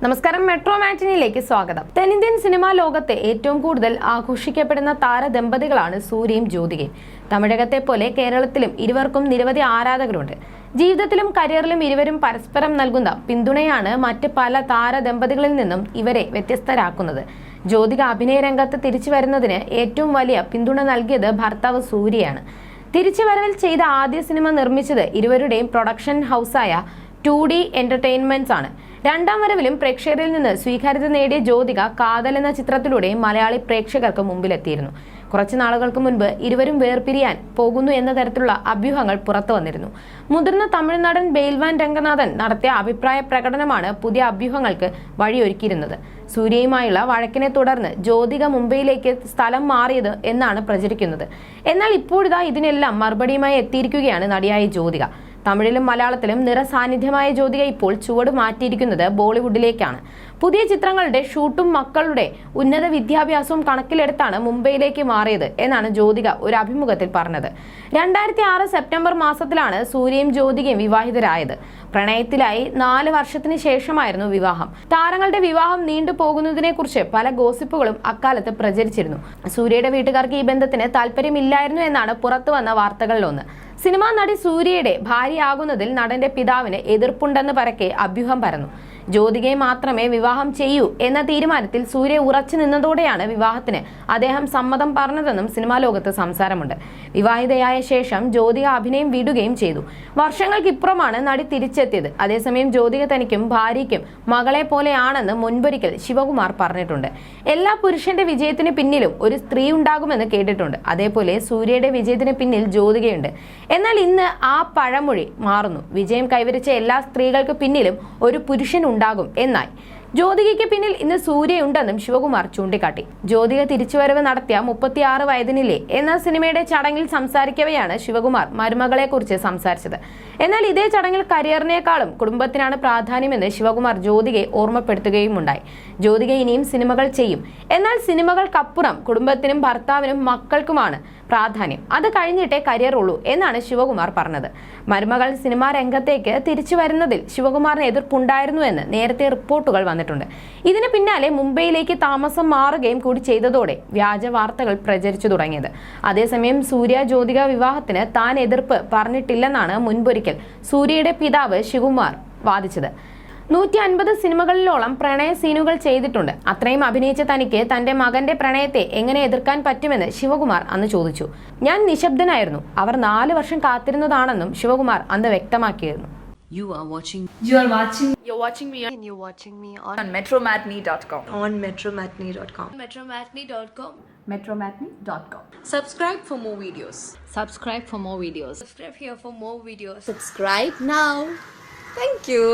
നമസ്കാരം, മെട്രോ മാറ്റിനിയിലേക്ക് സ്വാഗതം. തെന്നിന്ത്യൻ സിനിമാ ലോകത്തെ ഏറ്റവും കൂടുതൽ ആഘോഷിക്കപ്പെടുന്ന താരദമ്പതികളാണ് സൂര്യയും ജ്യോതികയും. തമിഴകത്തെ പോലെ കേരളത്തിലും ഇരുവർക്കും നിരവധി ആരാധകരുണ്ട്. ജീവിതത്തിലും കരിയറിലും ഇരുവരും പരസ്പരം നൽകുന്ന പിന്തുണയാണ് മറ്റ് പല താരദമ്പതികളിൽ നിന്നും ഇവരെ വ്യത്യസ്തരാക്കുന്നത്. ജ്യോതിക അഭിനയ രംഗത്ത് തിരിച്ചു വരുന്നതിന് ഏറ്റവും വലിയ പിന്തുണ നൽകിയത് ഭർത്താവ് സൂര്യയാണ്. തിരിച്ചുവരവിൽ ചെയ്ത ആദ്യ സിനിമ നിർമ്മിച്ചത് ഇരുവരുടെയും പ്രൊഡക്ഷൻ ഹൗസായ 2D എന്റർടൈൻമെന്റ്സ് ആണ്. രണ്ടാം വരവിലും പ്രേക്ഷകരിൽ നിന്ന് സ്വീകാര്യത നേടിയ ജ്യോതിക കാതൽ എന്ന ചിത്രത്തിലൂടെ മലയാളി പ്രേക്ഷകർക്ക് മുമ്പിലെത്തിയിരുന്നു. കുറച്ചു നാളുകൾക്ക് മുൻപ് ഇരുവരും വേർപിരിയാൻ പോകുന്നു എന്ന തരത്തിലുള്ള അഭ്യൂഹങ്ങൾ പുറത്തു വന്നിരുന്നു. മുതിർന്ന തമിഴ് നടൻ ബെയിൽവാൻ രംഗനാഥൻ നടത്തിയ അഭിപ്രായ പ്രകടനമാണ് പുതിയ അഭ്യൂഹങ്ങൾക്ക് വഴിയൊരുക്കിയിരുന്നത്. സൂര്യയുമായുള്ള വഴക്കിനെ തുടർന്ന് ജ്യോതിക മുംബൈയിലേക്ക് സ്ഥലം മാറിയത് എന്നാണ് പ്രചരിക്കുന്നത്. എന്നാൽ ഇപ്പോഴിതാ ഇതിനെല്ലാം മറുപടിയുമായി എത്തിയിരിക്കുകയാണ് നടിയായ ജ്യോതിക. തമിഴിലും മലയാളത്തിലും നിറസാന്നിധ്യമായ ജ്യോതിക ഇപ്പോൾ ചുവട് മാറ്റിയിരിക്കുന്നത് ബോളിവുഡിലേക്കാണ്. പുതിയ ചിത്രങ്ങളുടെ ഷൂട്ടും മക്കളുടെ ഉന്നത വിദ്യാഭ്യാസവും കണക്കിലെടുത്താണ് മുംബൈയിലേക്ക് മാറിയത് എന്നാണ് ജ്യോതിക ഒരു അഭിമുഖത്തിൽ പറഞ്ഞത്. 2006 സെപ്റ്റംബർ മാസത്തിലാണ് സൂര്യയും ജ്യോതികയും വിവാഹിതരായത്. പ്രണയത്തിലായി 4 വർഷത്തിന് ശേഷമായിരുന്നു വിവാഹം. താരങ്ങളുടെ വിവാഹം നീണ്ടുപോകുന്നതിനെ കുറിച്ച് പല ഗോസിപ്പുകളും അക്കാലത്ത് പ്രചരിച്ചിരുന്നു. സൂര്യയുടെ വീട്ടുകാർക്ക് ഈ ബന്ധത്തിന് താല്പര്യമില്ലായിരുന്നു എന്നാണ് പുറത്തു വന്ന വാർത്തകളിലൊന്ന്. സിനിമാ നടി സൂര്യയുടെ ഭാര്യയാകുന്നതിൽ നടന്റെ പിതാവിന് എതിർപ്പുണ്ടെന്ന് പരക്കെ അഭ്യൂഹം പരന്നു. ജ്യോതികയെ മാത്രമേ വിവാഹം ചെയ്യൂ എന്ന തീരുമാനത്തിൽ സൂര്യ ഉറച്ചു നിന്നതോടെയാണ് വിവാഹത്തിന് അദ്ദേഹം സമ്മതം പറഞ്ഞതെന്നും സിനിമാ ലോകത്ത് സംസാരമുണ്ട്. വിവാഹിതയായ ശേഷം ജ്യോതിക അഭിനയം വിടുകയും ചെയ്തു. വർഷങ്ങൾക്കിപ്പുറമാണ് നടി തിരിച്ചെത്തിയത്. അതേസമയം ജ്യോതിക തനിക്കും ഭാര്യയ്ക്കും മകളെ പോലെയാണെന്ന് മുൻപൊരിക്കൽ ശിവകുമാർ പറഞ്ഞിട്ടുണ്ട്. എല്ലാ പുരുഷന്റെ വിജയത്തിന് പിന്നിലും ഒരു സ്ത്രീ ഉണ്ടാകുമെന്ന് കേട്ടിട്ടുണ്ട്. അതേപോലെ സൂര്യയുടെ വിജയത്തിന് പിന്നിൽ ജ്യോതികയുണ്ട്. എന്നാൽ ഇന്ന് ആ പഴമൊഴി മാറുന്നു. വിജയം കൈവരിച്ച എല്ലാ സ്ത്രീകൾക്ക് പിന്നിലും ഒരു പുരുഷൻ ഉണ്ടാകും എന്നായി. ജ്യോതികയ്ക്ക് പിന്നിൽ ഇന്ന് സൂര്യയുണ്ടെന്നും ശിവകുമാർ ചൂണ്ടിക്കാട്ടി. ജ്യോതിക തിരിച്ചുവരവ് നടത്തിയ 36 വയതിനില്ലേ എന്ന സിനിമയുടെ ചടങ്ങിൽ സംസാരിക്കവെയാണ് ശിവകുമാർ മരുമകളെ കുറിച്ച് സംസാരിച്ചത്. എന്നാൽ ഇതേ ചടങ്ങിൽ കരിയറിനേക്കാളും കുടുംബത്തിനാണ് പ്രാധാന്യമെന്ന് ശിവകുമാർ ജ്യോതികയെ ഓർമ്മപ്പെടുത്തുകയും ഉണ്ടായി. ജ്യോതിക ഇനിയും സിനിമകൾ ചെയ്യും. എന്നാൽ സിനിമകൾക്കപ്പുറം കുടുംബത്തിനും ഭർത്താവിനും മക്കൾക്കുമാണ് പ്രാധാന്യം. അത് കഴിഞ്ഞിട്ടേ കരിയർ ഉള്ളൂ എന്നാണ് ശിവകുമാർ പറഞ്ഞത്. മരുമകൾ സിനിമാ രംഗത്തേക്ക് തിരിച്ചു വരുന്നതിൽ ശിവകുമാറിന് എതിർപ്പുണ്ടായിരുന്നുവെന്ന് നേരത്തെ റിപ്പോർട്ടുകൾ വന്നിട്ടുണ്ട്. ഇതിന് പിന്നാലെ മുംബൈയിലേക്ക് താമസം മാറുകയും കൂടി ചെയ്തതോടെ വ്യാജ വാർത്തകൾ പ്രചരിച്ചു തുടങ്ങിയത്. അതേസമയം സൂര്യ ജ്യോതിക വിവാഹത്തിന് താൻ എതിർപ്പ് പറഞ്ഞിട്ടില്ലെന്നാണ് മുൻപൊരിക്കൽ സൂര്യയുടെ പിതാവ് ശിവകുമാർ വാദിച്ചത്. 150 സിനിമകളിലോളം പ്രണയ സീനുകൾ ചെയ്തിട്ടുണ്ട്. അത്രയും അഭിനയിച്ച തനിക്ക് തന്റെ മകന്റെ പ്രണയത്തെ എങ്ങനെ എതിർക്കാൻ പറ്റുമെന്ന് ശിവകുമാർ അന്ന് ചോദിച്ചു. ഞാൻ നിശബ്ദനായിരുന്നു. അവർ 4 വർഷം കാത്തിരുന്നതാണെന്നും ശിവകുമാർ അന്ന് വ്യക്തമാക്കിയിരുന്നു. You're watching me on metromatney.com. metromatney.com. metromatney.com. Subscribe for more videos. Subscribe for more videos. Subscribe here for more videos. Subscribe now. Thank you.